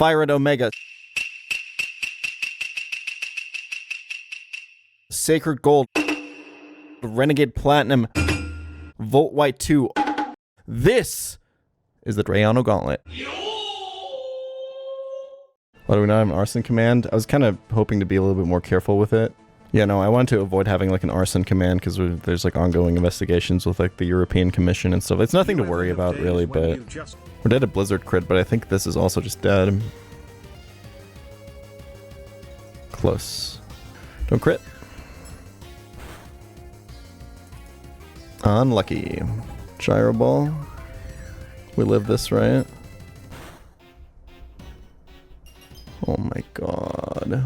Fire at Omega. Sacred Gold. Renegade Platinum. Volt White 2. This is the Drayano Gauntlet. What, do we not have an arson command? I was kind of hoping to be a little bit more careful with it. Yeah, no, I wanted to avoid having like an arson command because there's like ongoing investigations with like the European Commission and stuff. It's nothing to worry about really, but we're dead at Blizzard crit, but I think this is also just dead. Close. Don't crit. Unlucky. Gyro Ball. We live this, right? Oh my god.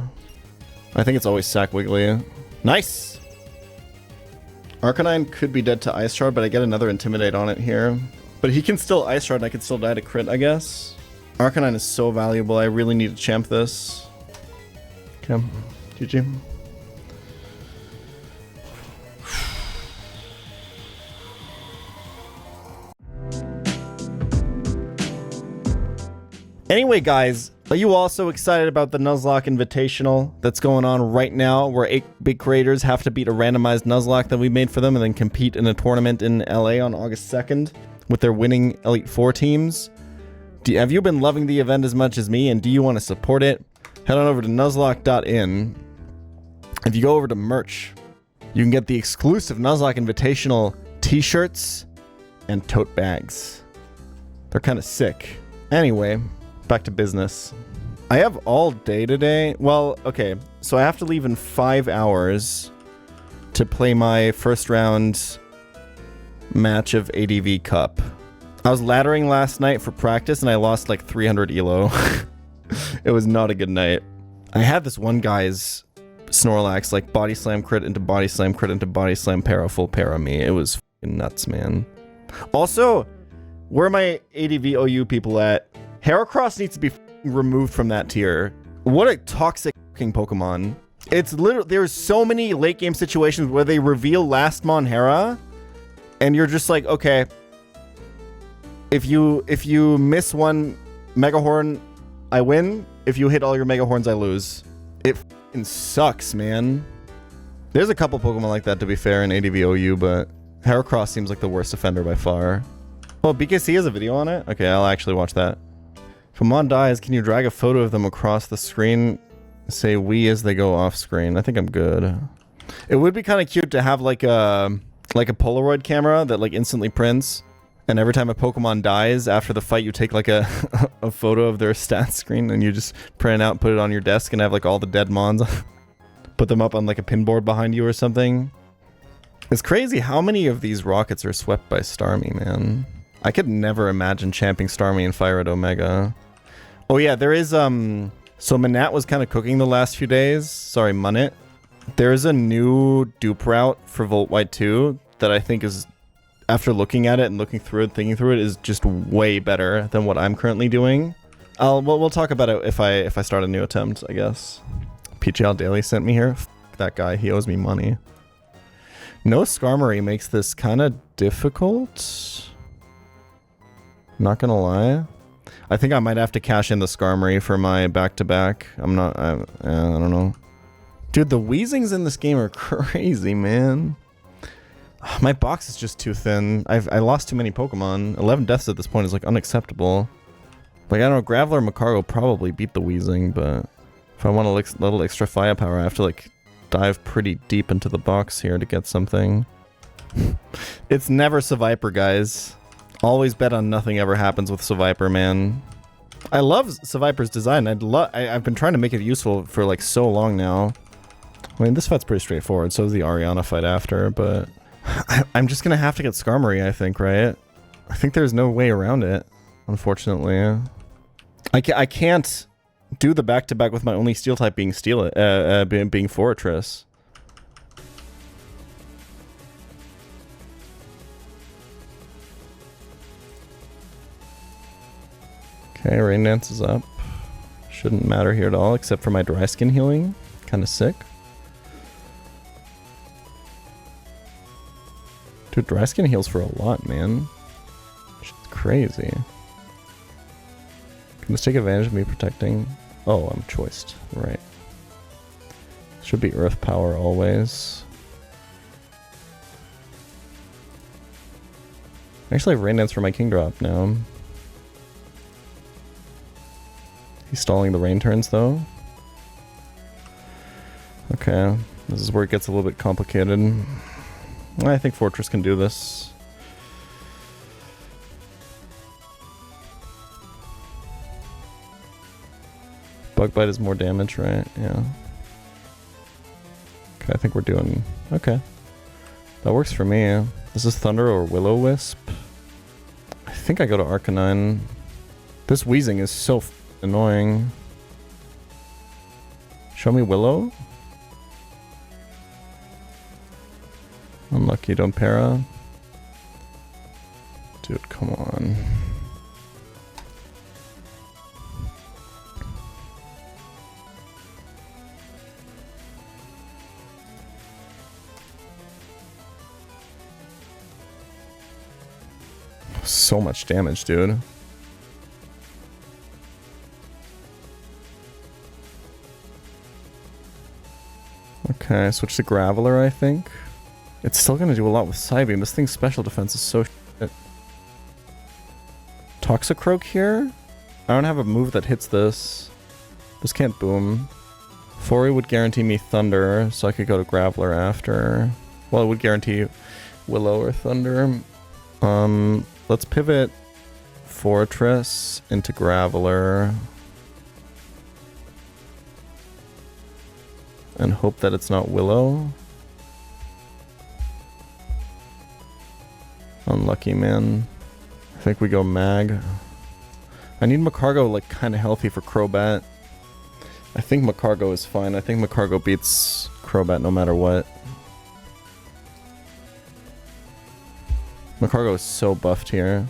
I think it's always Sack Wiggly. Nice! Arcanine could be dead to Ice Shard, but I get another Intimidate on it here. But he can still Ice Shard and I can still die to crit, I guess. Arcanine is so valuable, I really need to champ this. Okay, GG. Anyway, guys, are you also excited about the Nuzlocke Invitational that's going on right now, where 8 big creators have to beat a randomized Nuzlocke that we made for them and then compete in a tournament in LA on August 2nd with their winning Elite Four teams? Have you been loving the event as much as me, and do you want to support it? Head on over to nuzlocke.in. If you go over to merch, you can get the exclusive Nuzlocke Invitational t-shirts and tote bags. They're kind of sick. Anyway, back to business. I have all day today. Well, okay, so I have to leave in 5 hours to play my first round match of ADV Cup. I was laddering last night for practice and I lost like 300 elo. It was not a good night. I had this one guy's Snorlax like body slam crit into body slam crit into body slam para full para me. It was fucking nuts, man. Also, where are my ADV OU people at? Heracross needs to be removed from that tier. What a toxic fucking Pokemon. It's literally, there's so many late game situations where they reveal last Mon Hera and you're just like, okay, if you miss one Mega Horn, I win. If you hit all your Mega Horns, I lose. It fucking sucks, man. There's a couple Pokemon like that, to be fair, in ADV OU, but Heracross seems like the worst offender by far. Oh, BKC has a video on it? Okay, I'll actually watch that. If a Mon dies, can you drag a photo of them across the screen? Say we as they go off screen. I think I'm good. It would be kind of cute to have like a Polaroid camera that like instantly prints. And every time a Pokemon dies after the fight, you take like a photo of their stats screen and you just print it out and put it on your desk and have like all the dead Mons. Put them up on like a pinboard behind you or something. It's crazy how many of these rockets are swept by Starmie, man. I could never imagine champing Starmie and Fire at Omega. Oh yeah, there is, so Manat was kind of cooking the last few days. Sorry, Munnet. There's a new dupe route for Volt White 2 that I think is, after looking at it and looking through it, thinking through it, is just way better than what I'm currently doing. We'll talk about it if I start a new attempt, I guess. pChal Daily sent me here. F that guy, he owes me money. No Skarmory makes this kind of difficult. Not gonna lie. I think I might have to cash in the Skarmory for my back-to-back. I don't know. Dude, the Weezings in this game are crazy, man. My box is just too thin. I lost too many Pokemon. 11 deaths at this point is like unacceptable. Like, I don't know, Graveler and Macargo probably beat the Weezing, but if I want a little extra firepower, I have to like dive pretty deep into the box here to get something. It's never Seviper, guys. Always bet on nothing ever happens with Seviper, man. I love Seviper's design. I've been trying to make it useful for like so long now. I mean, this fight's pretty straightforward. So is the Ariana fight after, but I'm just gonna have to get Skarmory, I think, right? I think there's no way around it, unfortunately. I can't do the back-to-back with my only steel type being being Fortress. Okay, Rain Dance is up. Shouldn't matter here at all, except for my dry skin healing. Kind of sick. Dude, dry skin heals for a lot, man. It's crazy. Can this take advantage of me protecting? Oh, I'm choiced. Right. Should be earth power always. Actually, I have rain dance for my king drop now. He's stalling the rain turns though. Okay, this is where it gets a little bit complicated. I think Fortress can do this. Bug Bite is more damage, right? Yeah. Okay, I think we're doing... Okay. That works for me. This is Thunder or Will-O-Wisp. I think I go to Arcanine. This wheezing is so annoying. Show me Willow. Unlucky, don't para. Dude, come on. So much damage, dude. Okay, switch to Graveler, I think. It's still gonna do a lot with Psybeam. This thing's special defense is so shit. Toxicroak here? I don't have a move that hits this. This can't boom. Fori would guarantee me Thunder, so I could go to Graveler after. Well, it would guarantee Willow or Thunder. Let's pivot Fortress into Graveler. And hope that it's not Willow. Unlucky, man. I think we go Mag. I need Macargo, like, kind of healthy for Crobat. I think Macargo is fine. I think Macargo beats Crobat no matter what. Macargo is so buffed here.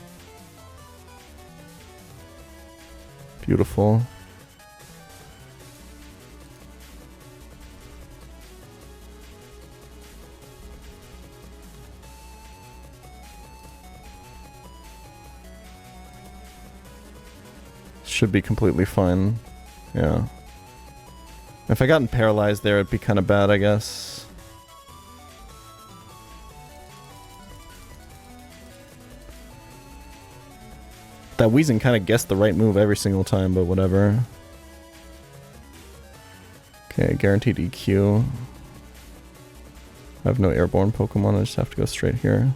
Beautiful. Should be completely fine. Yeah. If I gotten paralyzed there, it'd be kind of bad, I guess. That Weezing kind of guessed the right move every single time, but whatever. Okay, guaranteed EQ. I have no airborne Pokemon, I just have to go straight here.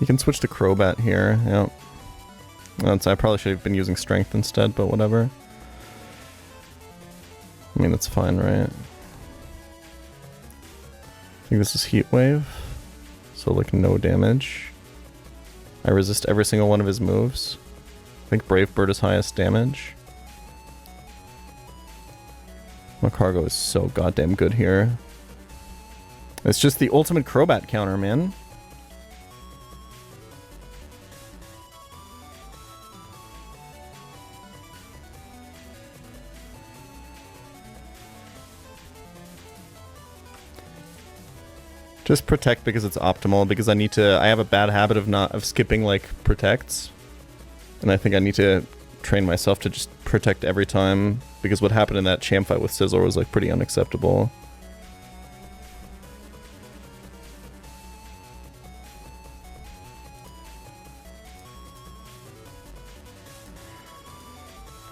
You can switch to Crobat here, yep. I probably should have been using Strength instead, but whatever. I mean, that's fine, right? I think this is Heat Wave. So, like, no damage. I resist every single one of his moves. I think Brave Bird is highest damage. Macargo is so goddamn good here. It's just the ultimate Crobat counter, man. Just protect because it's optimal, because I have a bad habit of skipping like protects. And I think I need to train myself to just protect every time, because what happened in that champ fight with Sizzle was like pretty unacceptable.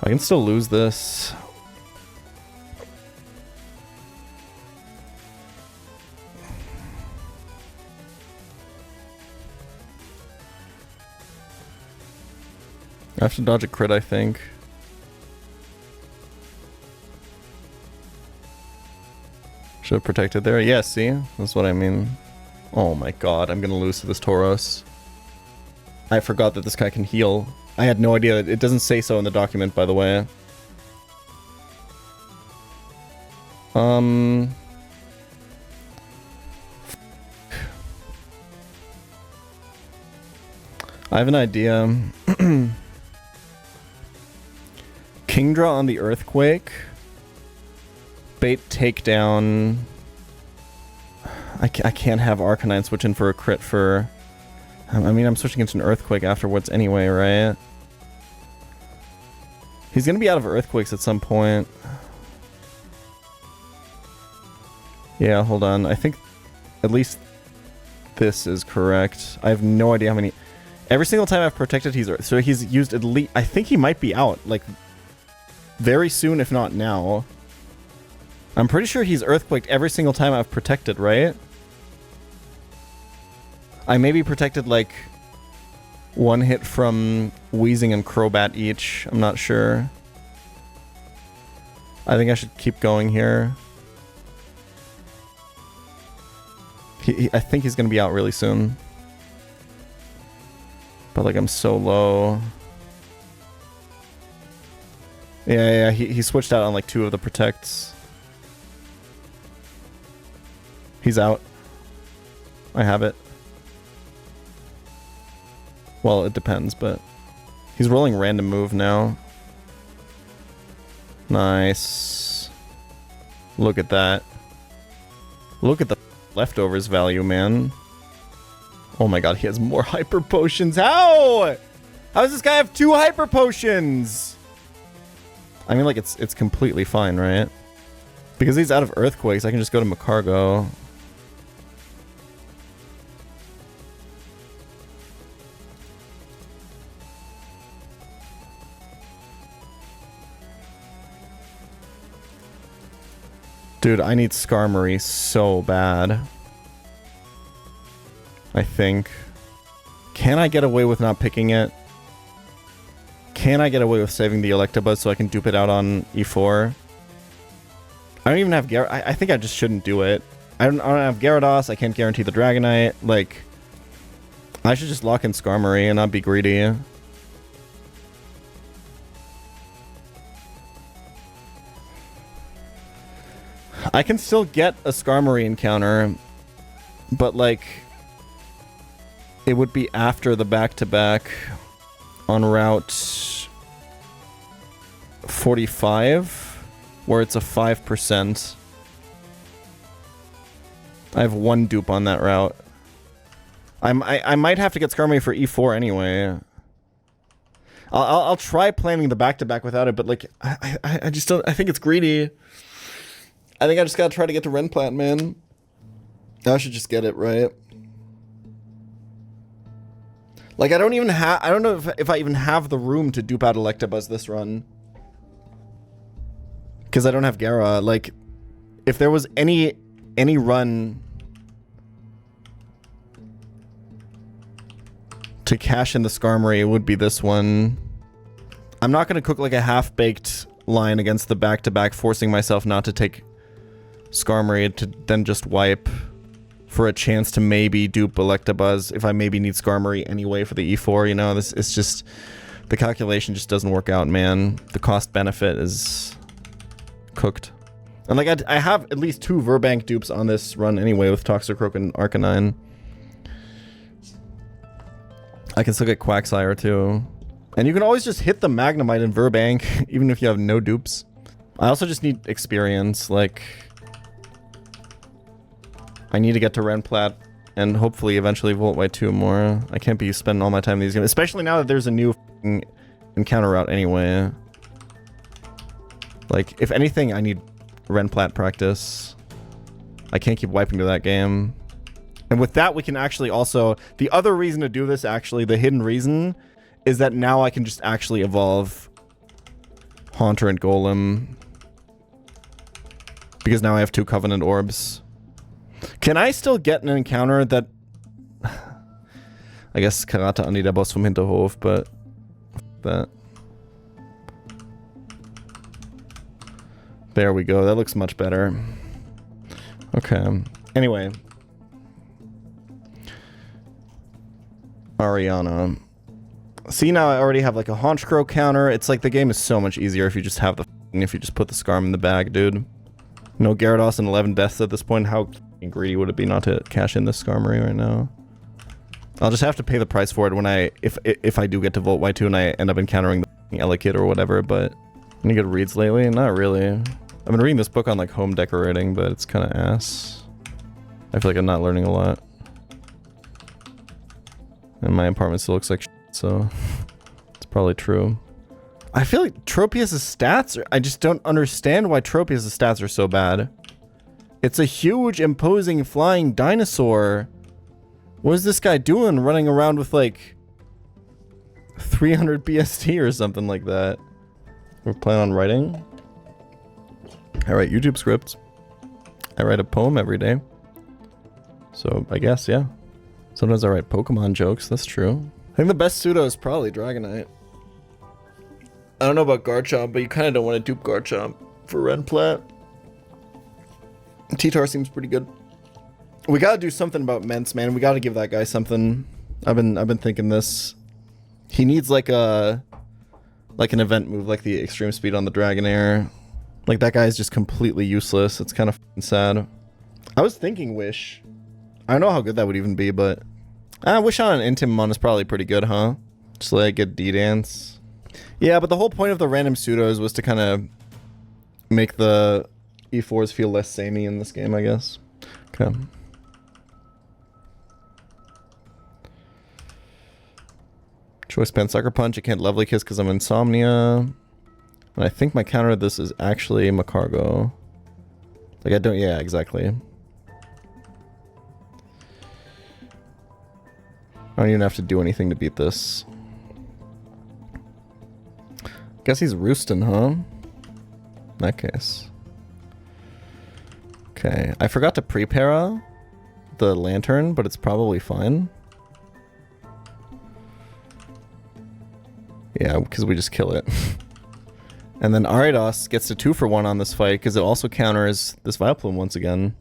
I can still lose this. I have to dodge a crit, I think. Should have protected there. Yeah, see? That's what I mean. Oh my god, I'm gonna lose to this Tauros. I forgot that this guy can heal. I had no idea. It doesn't say so in the document, by the way. I have an idea. King Kingdra on the Earthquake. Bait takedown. I can't have Arcanine switch in for a crit for... I mean, I'm switching into an Earthquake afterwards anyway, right? He's gonna be out of Earthquakes at some point. Yeah, hold on. I think at least this is correct. I have no idea how many... Every single time I've protected, so he's used at least... I think he might be out, like, very soon, if not now. I'm pretty sure he's Earthquaked every single time I've protected, right? I maybe protected, like, one hit from Weezing and Crobat each. I'm not sure. I think I should keep going here. I think he's gonna be out really soon. But, like, I'm so low. Yeah, he switched out on, like, 2 of the protects. He's out. I have it. Well, it depends, but... He's rolling random move now. Nice. Look at that. Look at the leftovers value, man. Oh my god, he has more hyper potions. How? How does this guy have 2 hyper potions? I mean, like, it's completely fine, right? Because he's out of Earthquakes, I can just go to Macargo. Dude, I need Skarmory so bad. I think. Can I get away with not picking it? Can I get away with saving the Electabuzz so I can dupe it out on E4? I don't even have I think I just shouldn't do it. I don't have Gyarados. I can't guarantee the Dragonite. Like, I should just lock in Skarmory and not be greedy. I can still get a Skarmory encounter, but, like, it would be after the back-to-back on Route 45, where it's a 5%. I have 1 dupe on that route. I might have to get Skarmory for E4 anyway. I'll try planning the back-to-back without it, but, like, I just don't... I think it's greedy. I think I just gotta try to get to Renplat, man. I should just get it, right? Like, I don't even have... I don't know if I even have the room to dupe out Electabuzz this run. Because I don't have Gyara. Like, if there was any run to cash in the Skarmory, it would be this one. I'm not gonna cook, like, a half-baked line against the back-to-back, forcing myself not to take Skarmory to then just wipe for a chance to maybe dupe Electabuzz if I maybe need Skarmory anyway for the E4, you know? This it's just... The calculation just doesn't work out, man. The cost-benefit is cooked. And, like, I have at least 2 Verbank dupes on this run anyway with Toxicroak and Arcanine. I can still get Quagsire, too. And you can always just hit the Magnemite in Verbank, even if you have no dupes. I also just need experience, like... I need to get to Renplat and hopefully eventually Volt White 2 more. I can't be spending all my time in these games, especially now that there's a new encounter route anyway. Like, if anything, I need Renplat practice. I can't keep wiping to that game. And with that, we can actually also... The other reason to do this, actually, the hidden reason, is that now I can just actually evolve Haunter and Golem. Because now I have 2 Covenant Orbs. Can I still get an encounter that... I guess Karate Andi, der Boss vom Hinterhof, but... that. There we go, that looks much better. Okay. Anyway. Ariana. See, now I already have, like, a Honchcrow counter. It's like the game is so much easier if you just have the... if you just put the Skarm in the bag, dude. No Gyarados and 11 deaths at this point. How greedy would it be not to cash in this Skarmory right now? I'll just have to pay the price for it when if I do get to Volt Y2 and I end up encountering the Elekid or whatever, but Any good reads lately? Not really. I've been reading this book on like home decorating, but it's kind of ass. I feel like I'm not learning a lot. And my apartment still looks like shit, so it's probably true. I feel like Tropius' stats I just don't understand why Tropius' stats are so bad. It's a huge, imposing, flying dinosaur. What is this guy doing running around with like 300 BST or something like that? We're planning on writing. I write YouTube scripts. I write a poem every day. So I guess, yeah. Sometimes I write Pokemon jokes, that's true. I think the best pseudo is probably Dragonite. I don't know about Garchomp, but you kind of don't want to dupe Garchomp for Renplat. T-Tar seems pretty good. We gotta do something about Mence, man. We gotta give that guy something. I've been thinking this. He needs like an event move, like the extreme speed on the Dragonair. Like that guy is just completely useless. It's kind of sad. I was thinking Wish. I don't know how good that would even be, but Wish on an Intimon is probably pretty good, huh? Just like get D-Dance. Yeah, but the whole point of the random pseudos was to kind of make the E4s feel less samey in this game, I guess. Okay. Choice Band Sucker Punch. I can't Lovely Kiss because I'm Insomnia. And I think my counter to this is actually Macargo. Like I don't, yeah, exactly. I don't even have to do anything to beat this. Guess he's roosting, huh? In that case. Okay, I forgot to prepare the lantern, but it's probably fine. Yeah, because we just kill it. And then Ariados gets to 2-for-1 on this fight because it also counters this Vileplume once again.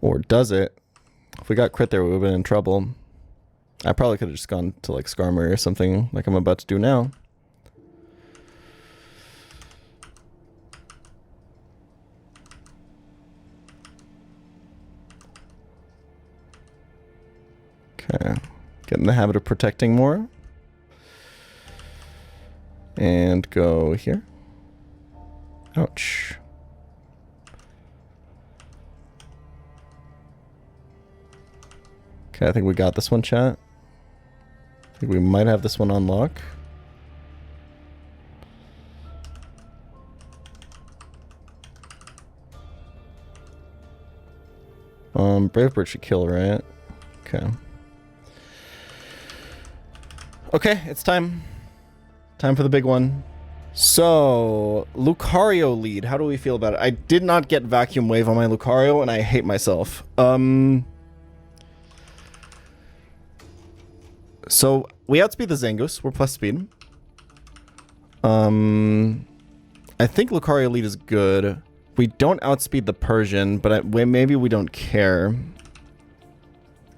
Or does it? If we got crit there, we would have been in trouble. I probably could have just gone to like Skarmory or something like I'm about to do now. Okay. Get in the habit of protecting more. And go here. Ouch. Okay, I think we got this one, chat. I think we might have this one on lock. Brave Bird should kill, right? Okay. Okay, it's time. Time for the big one. So, Lucario lead. How do we feel about it? I did not get Vacuum Wave on my Lucario, and I hate myself. So, we outspeed the Zangoose. We're plus speed. I think Lucario lead is good. We don't outspeed the Persian, but maybe we don't care.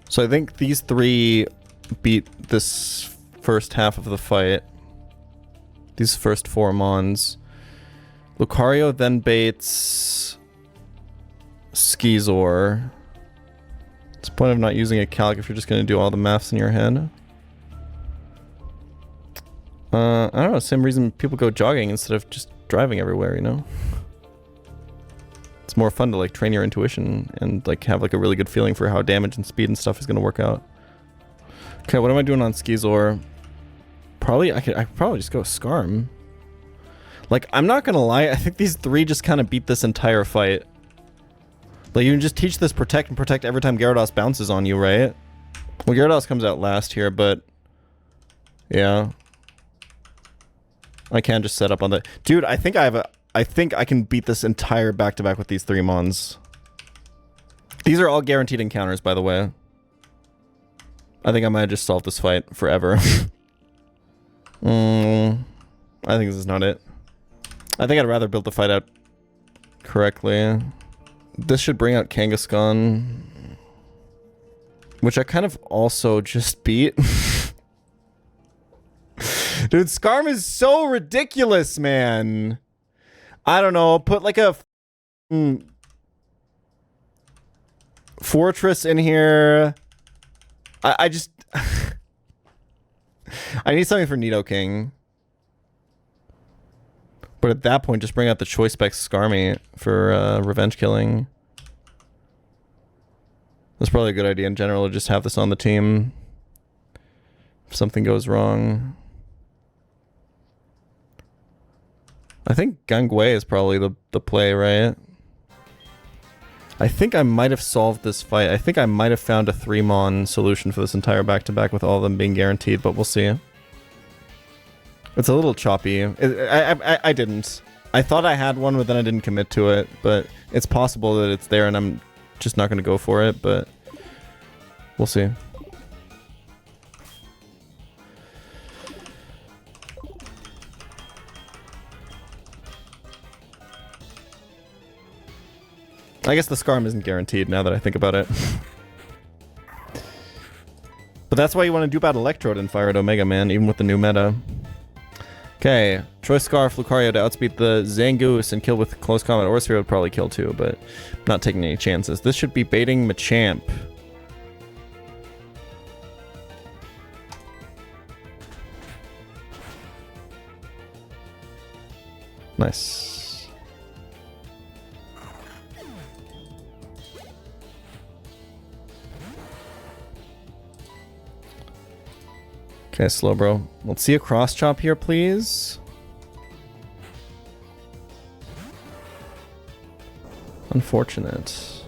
So I think these three beat this first half of the fight. These first 4 Mons. Lucario then baits Skizor. What's the point of not using a calc if you're just going to do all the maths in your head? I don't know, same reason people go jogging instead of just driving everywhere, you know? It's more fun to like train your intuition and like have like a really good feeling for how damage and speed and stuff is going to work out. Okay, what am I doing on Skizor? Probably, I could probably just go Skarm. Like, I'm not gonna lie, I think these 3 just kind of beat this entire fight. Like, you can just teach this protect and protect every time Gyarados bounces on you, right? Well, Gyarados comes out last here, but... yeah. I can just set up on the... Dude, I think I can beat this entire back-to-back with these 3 Mons. These are all guaranteed encounters, by the way. I think I might just solve this fight forever. I think this is not it. I think I'd rather build the fight out correctly. This should bring out Kangaskhan, which I kind of also just beat. Dude, Skarm is so ridiculous, man. I don't know, put like a Fortress in here. I just... I need something for Nidoking. But at that point, just bring out the Choice Spec Starmie for revenge killing. That's probably a good idea in general, to just have this on the team. If something goes wrong. I think Gangwei is probably the play, right? I think I might have solved this fight. I think I might have found a 3-mon solution for this entire back-to-back with all of them being guaranteed, but we'll see. It's a little choppy. I didn't. I thought I had one, but then I didn't commit to it, but it's possible that it's there and I'm just not going to go for it, but we'll see. I guess the Scarm isn't guaranteed now that I think about it. But that's why you want to dupe out Electrode and fire at Omega, man, even with the new meta. Okay, Choice Scarf Lucario to outspeed the Zangoose and kill with close combat. Or Sphere would probably kill too, but I'm not taking any chances. This should be baiting Machamp. Nice. Okay, slow bro. Let's see a cross chop here, please. Unfortunate.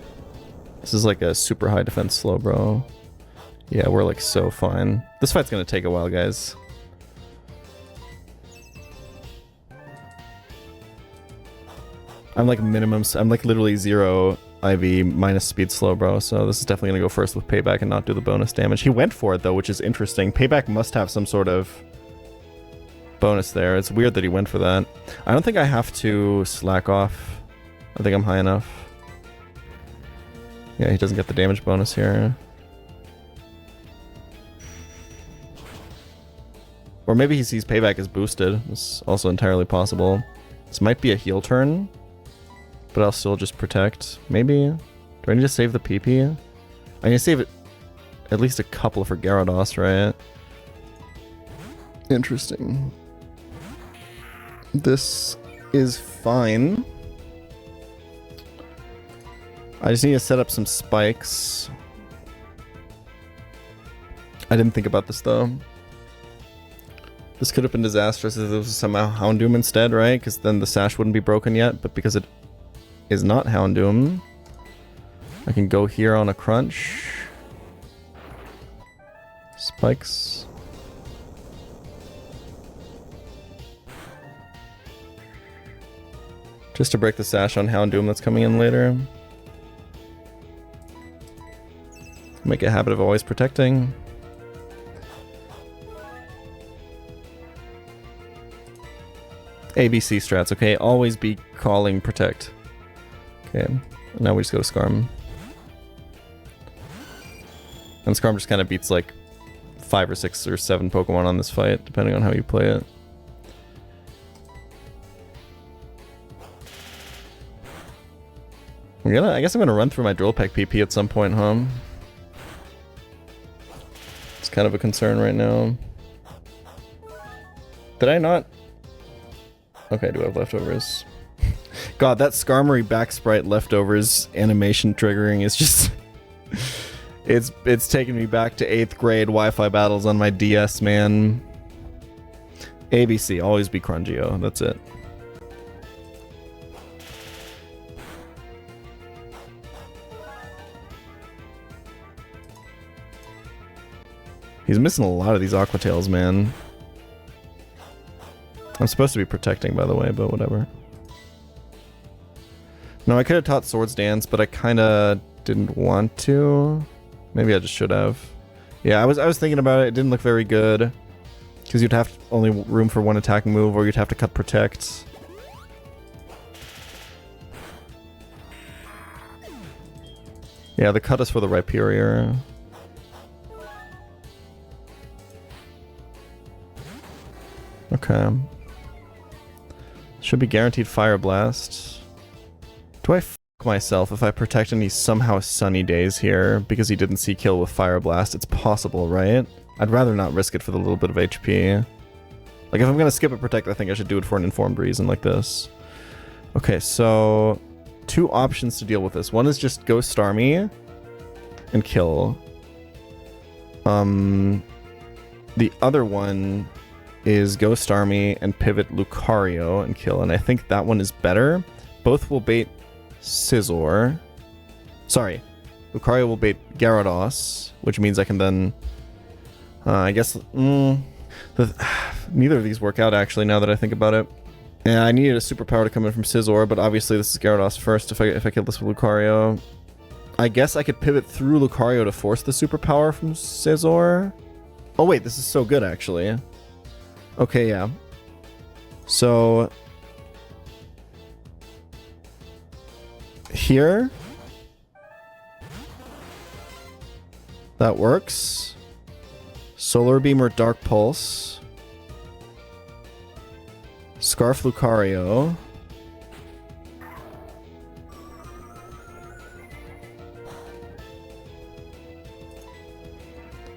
This is like a super high defense slow bro. Yeah, we're like so fine. This fight's gonna take a while, guys. I'm like minimum, I'm like literally 0 IV minus speed slow bro, so this is definitely gonna go first with Payback and not do the bonus damage. He went for it though, which is interesting. Payback must have some sort of bonus there. It's weird that he went for that. I don't think I have to slack off. I think I'm high enough. Yeah, he doesn't get the damage bonus here. Or maybe he sees Payback as boosted. It's also entirely possible. This might be a heal turn. But I'll still just protect. Maybe? Do I need to save the PP? I need to save it at least a couple for Gyarados, right? Interesting. This is fine. I just need to set up some spikes. I didn't think about this though. This could have been disastrous if it was somehow Houndoom instead, right? Because then the sash wouldn't be broken yet, but because it is not Houndoom, I can go here on a crunch. Spikes. Just to break the sash on Houndoom that's coming in later. Make a habit of always protecting. ABC strats, okay? Always be calling protect. Okay, now we just go to Scarm. And Scarm just kind of beats like 5 or 6 or 7 Pokemon on this fight, depending on how you play it. I guess I'm gonna run through my Drill Peck PP at some point, huh? It's kind of a concern right now. Did I not? Okay, I do have leftovers. God, that Skarmory back sprite leftovers animation triggering is just... it's taking me back to 8th grade Wi-Fi battles on my DS, man. ABC, always be Crungio, that's it. He's missing a lot of these Aqua Tails, man. I'm supposed to be protecting, by the way, but whatever. No, I could have taught Swords Dance, but I kind of didn't want to. Maybe I just should have. Yeah, I was thinking about it. It didn't look very good. Because you'd have only room for 1 attacking move, or you'd have to cut Protect. Yeah, the cut is for the Rhyperior. Okay. Should be guaranteed Fire Blast. Do I f fuck myself if I protect and he's somehow Sunny Days here because he didn't see kill with Fire Blast. It's possible, right? I'd rather not risk it for the little bit of HP. Like, if I'm gonna skip a protect, I think I should do it for an Informed Reason like this. Okay, so 2 options to deal with this. One is just go Starmie and kill. The other one is go Starmie and pivot Lucario and kill, and I think that one is better. Both will bait Scizor. Sorry, Lucario will bait Gyarados, which means I can then... I guess... neither of these work out, actually, now that I think about it. Yeah, I needed a superpower to come in from Scizor, but obviously this is Gyarados first if I kill this with Lucario. I guess I could pivot through Lucario to force the superpower from Scizor. Oh wait, this is so good, actually. Okay, yeah. So... here. That works. Solar Beam or Dark Pulse. Scarf Lucario.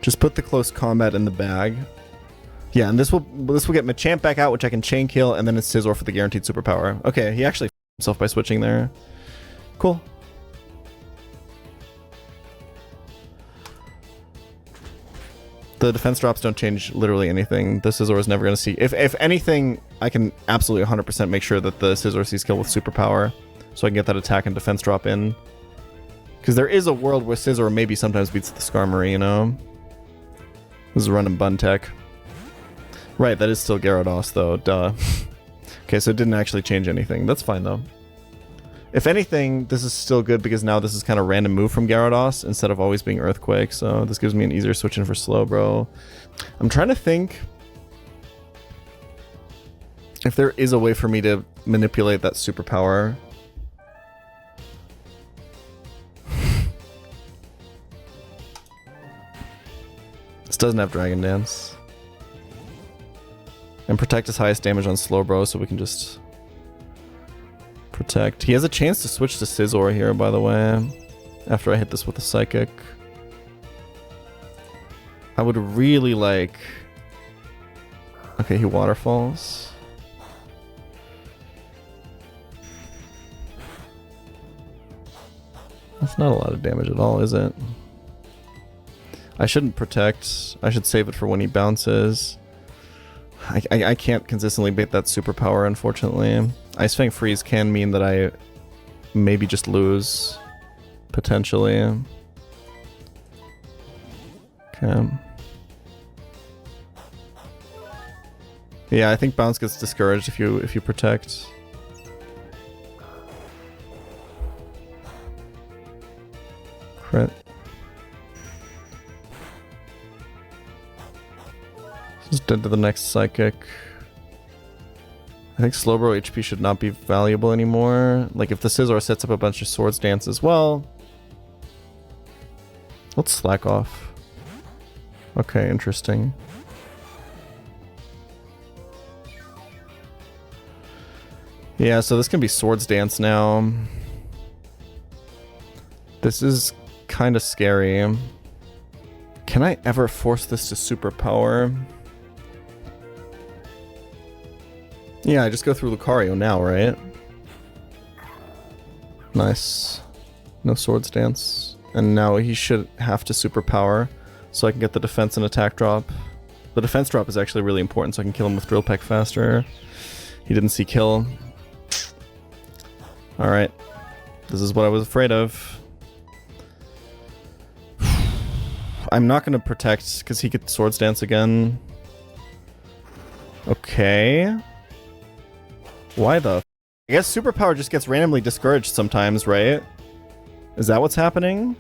Just put the close combat in the bag. Yeah, and this will get Machamp back out, which I can chain kill, and then it's Scizor for the guaranteed superpower. Okay, he actually f***ed himself by switching there. Cool. The defense drops don't change literally anything. The Scizor is never going to see... If anything, I can absolutely 100% make sure that the Scizor sees kill with superpower, so I can get that attack and defense drop in. Because there is a world where Scizor maybe sometimes beats the Skarmory, you know? This is random Bun Tech. Right, that is still Gyarados, though. Duh. Okay, so it didn't actually change anything. That's fine, though. If anything, this is still good because now this is kind of random move from Gyarados instead of always being Earthquake, so this gives me an easier switch in for Slowbro. I'm trying to think if there is a way for me to manipulate that superpower. This doesn't have Dragon Dance. And Protect is highest damage on Slowbro, so we can just... protect. He has a chance to switch to Scizor here, by the way, after I hit this with a Psychic. I would really like... Okay, he Waterfalls. That's not a lot of damage at all, is it? I shouldn't protect. I should save it for when he bounces. I can't consistently bait that superpower, unfortunately. Ice Fang Freeze can mean that I maybe just lose, potentially. Okay. Yeah, I think bounce gets discouraged if you protect. Crit. Just dead to the next Psychic. I think Slowbro HP should not be valuable anymore. Like, if the Scizor sets up a bunch of Swords Dance as well... Let's slack off. Okay, interesting. Yeah, so this can be Swords Dance now. This is kind of scary. Can I ever force this to Superpower? Yeah, I just go through Lucario now, right? Nice. No Swords Dance. And now he should have to Superpower, so I can get the defense and attack drop. The defense drop is actually really important, so I can kill him with Drill Peck faster. He didn't see kill. Alright. This is what I was afraid of. I'm not going to protect, because he could Swords Dance again. Okay. Why the f? I guess Superpower just gets randomly discouraged sometimes, right? Is that what's happening?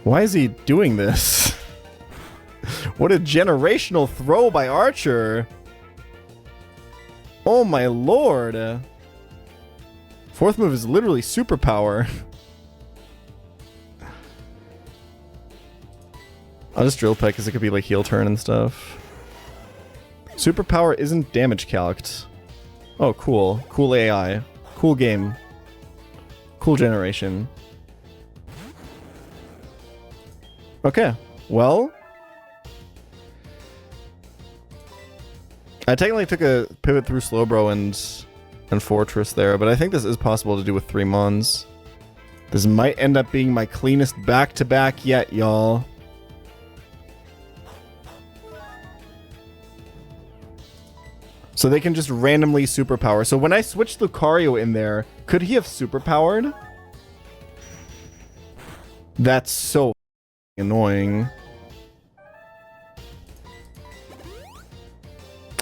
Why is he doing this? What a generational throw by Archer! Oh my lord! Fourth move is literally Superpower. I'll just Drill Peck because it could be like heel turn and stuff. Superpower isn't damage calced. Oh, cool. Cool AI. Cool game. Cool generation. Okay. Well, I technically took a pivot through Slowbro and Fortress there, but I think this is possible to do with 3 Mons. This might end up being my cleanest back-to-back yet, y'all. So they can just randomly superpower. So when I switched Lucario in there, could he have superpowered? That's so annoying.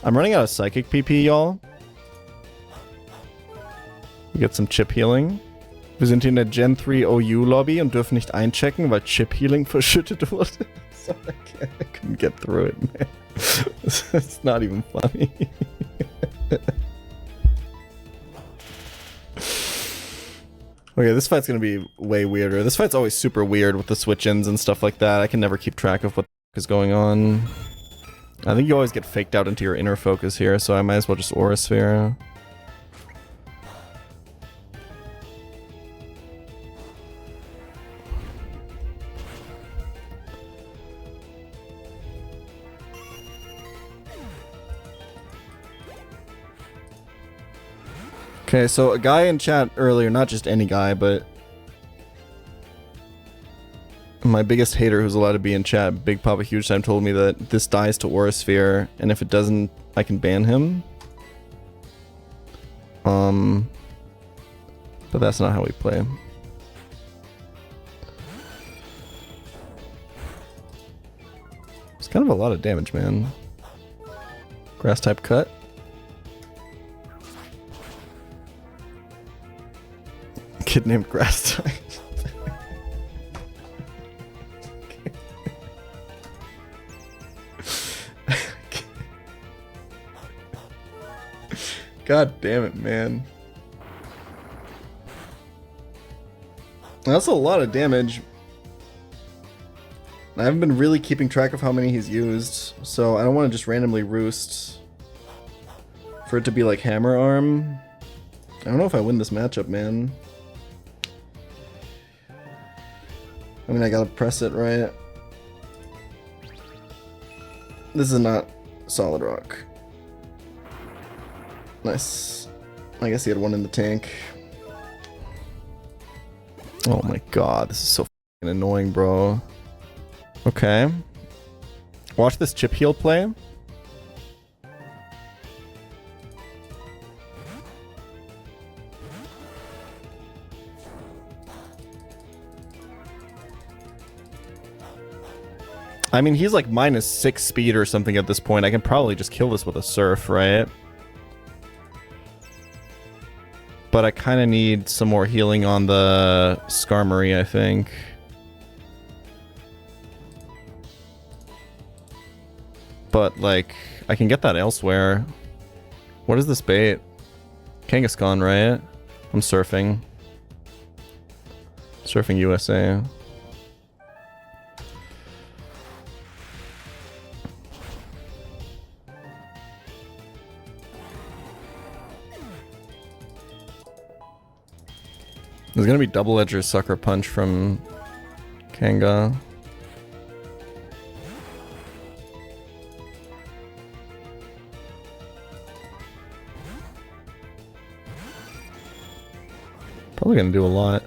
I'm running out of Psychic PP, y'all. We get some Chip Healing. Wir sind in der Gen 3 OU Lobby und dürfen nicht einchecken, weil Chip Healing verschüttet wurde. Sorry, I couldn't get through it, man. It's not even funny. Okay, this fight's gonna be way weirder. This fight's always super weird with the switch-ins and stuff like that. I can never keep track of what the is going on. I think you always get faked out into your inner focus here, so I might as well just Aura Sphere. Okay, so a guy in chat earlier, not just any guy, but my biggest hater who's allowed to be in chat, Big Papa Huge Time, told me that this dies to Aura Sphere, and if it doesn't, I can ban him. But that's not how we play. It's kind of a lot of damage, man. Grass type cut. Kid named Grass type. God damn it, man. That's a lot of damage. I haven't been really keeping track of how many he's used, so I don't want to just randomly roost for it to be like Hammer Arm. I don't know if I win this matchup, man. I mean, I gotta press it, right? This is not Solid Rock. Nice. I guess he had one in the tank. Oh my god, this is so fucking annoying, bro. Okay. Watch this chip heal play. I mean, he's like -6 speed or something at this point. I can probably just kill this with a Surf, right? But I kind of need some more healing on the Skarmory, I think. But, like, I can get that elsewhere. What is this bait? Kangaskhan, right? I'm surfing. Surfing USA. There's gonna be double edge or sucker punch from Kanga. Probably gonna do a lot.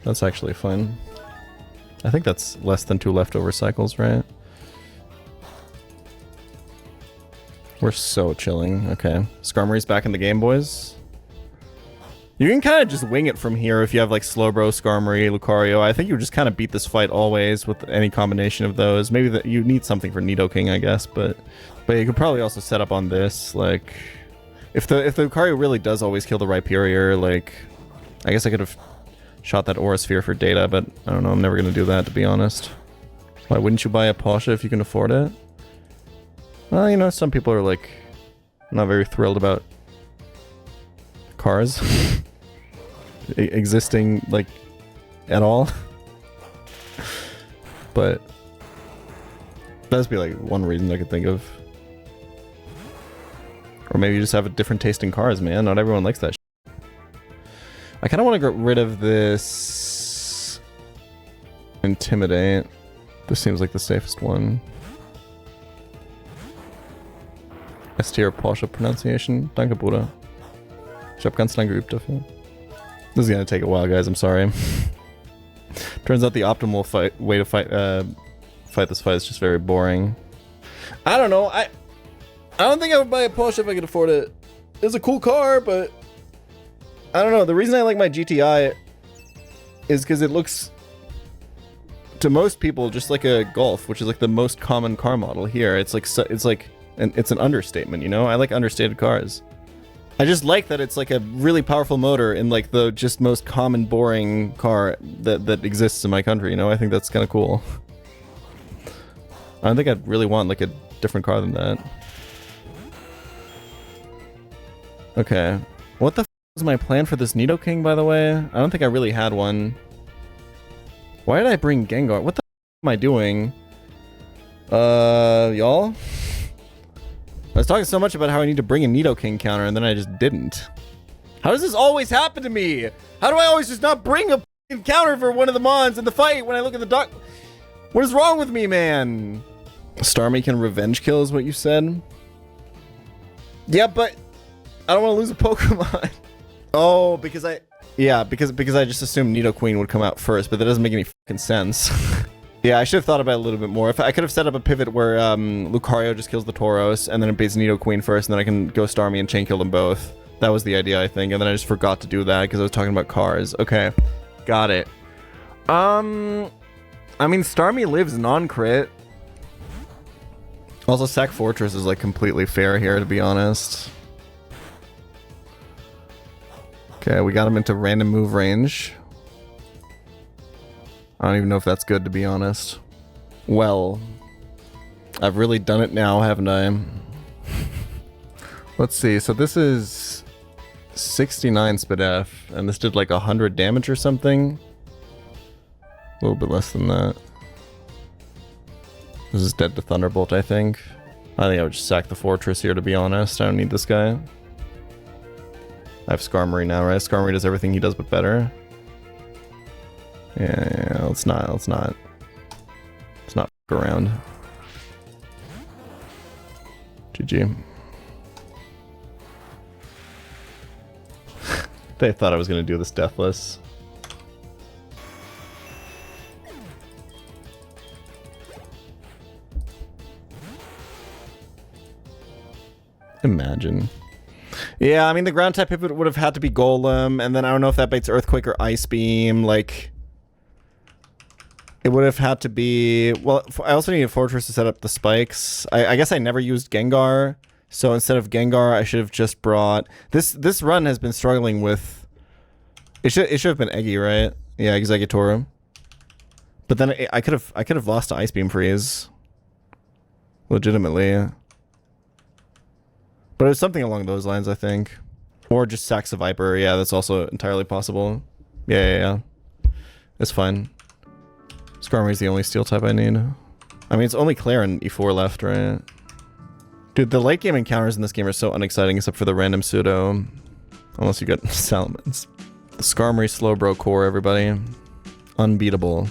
That's actually fun. I think that's less than 2 leftover cycles, right? We're so chilling. Okay. Skarmory's back in the game, boys. You can kind of just wing it from here if you have like Slowbro, Skarmory, Lucario. I think you just kind of beat this fight always with any combination of those. Maybe that you need something for Nidoking, I guess, but you could probably also set up on this. Like, if the Lucario really does always kill the Rhyperior, like, I guess I could have shot that Aura Sphere for data, but I don't know. I'm never gonna do that, to be honest. Why wouldn't you buy a Porsche if you can afford it? Well, you know, some people are like not very thrilled about cars existing like at all. But that'd be like one reason I could think of. Or maybe you just have a different taste in cars, man. Not everyone likes that shit. I kind of want to get rid of this... Intimidate. This seems like the safest one. S-tier pChal pronunciation. Danke, Bruder. Ich hab ganz lang geübt dafür. This is gonna take a while, guys. I'm sorry. Turns out the optimal way to fight this fight is just very boring. I don't know. I don't think I would buy a pChal if I could afford it. It's a cool car, but I don't know. The reason I like my GTI is because it looks, to most people, just like a Golf, which is like the most common car model here. It's like it's an understatement, you know? I like understated cars. I just like that it's like a really powerful motor in like the just most common boring car that exists in my country, you know? I think that's kind of cool. I don't think I'd really want like a different car than that. Okay. What the f was my plan for this Nidoking, by the way? I don't think I really had one. Why did I bring Gengar? What the f am I doing? Y'all? I was talking so much about how I need to bring a Nidoking counter, and then I just didn't. How does this always happen to me? How do I always just not bring a f***ing counter for one of the mons in the fight when I look at the doc? What is wrong with me, man? Starmie can revenge kill is what you said? Yeah, but I don't want to lose a Pokemon. Oh, because I... Yeah, because I just assumed Nidoqueen would come out first, but that doesn't make any fucking sense. Yeah, I should have thought about it a little bit more. If I could have set up a pivot where Lucario just kills the Tauros, and then it beats Nidoqueen first, and then I can go Starmie and chain kill them both. That was the idea, I think, and then I just forgot to do that because I was talking about cars. Okay, got it. I mean, Starmie lives non-crit. Also, Sack Fortress is like completely fair here, to be honest. Okay, we got him into random move range. I don't even know if that's good, to be honest. Well, I've really done it now, haven't I? Let's see, so this is 69 SpDef, and this did like 100 damage or something. A little bit less than that. This is dead to Thunderbolt, I think. I think I would just sack the Fortress here, to be honest. I don't need this guy. I have Skarmory now, right? Skarmory does everything he does, but better. Yeah, let's not f around. GG. They thought I was gonna do this deathless. Imagine. Yeah, I mean the ground type pivot would have had to be Golem, and then I don't know if that baits Earthquake or Ice Beam, like... It would have had to be... Well, I also need a Fortress to set up the spikes. I guess I never used Gengar, so instead of Gengar, I should have just brought... This run has been struggling with... It should have been Eggy, right? Yeah, Exeggutor. But then I could have lost to Ice Beam Freeze. Legitimately. But it was something along those lines, I think. Or just Sax a Viper. Yeah, that's also entirely possible. Yeah. It's fine. Skarmory's the only steel type I need. I mean, it's only Claire and E4 left, right? Dude, the late game encounters in this game are so unexciting except for the random pseudo. Unless you get Salamence. The Skarmory Slowbro core, everybody. Unbeatable.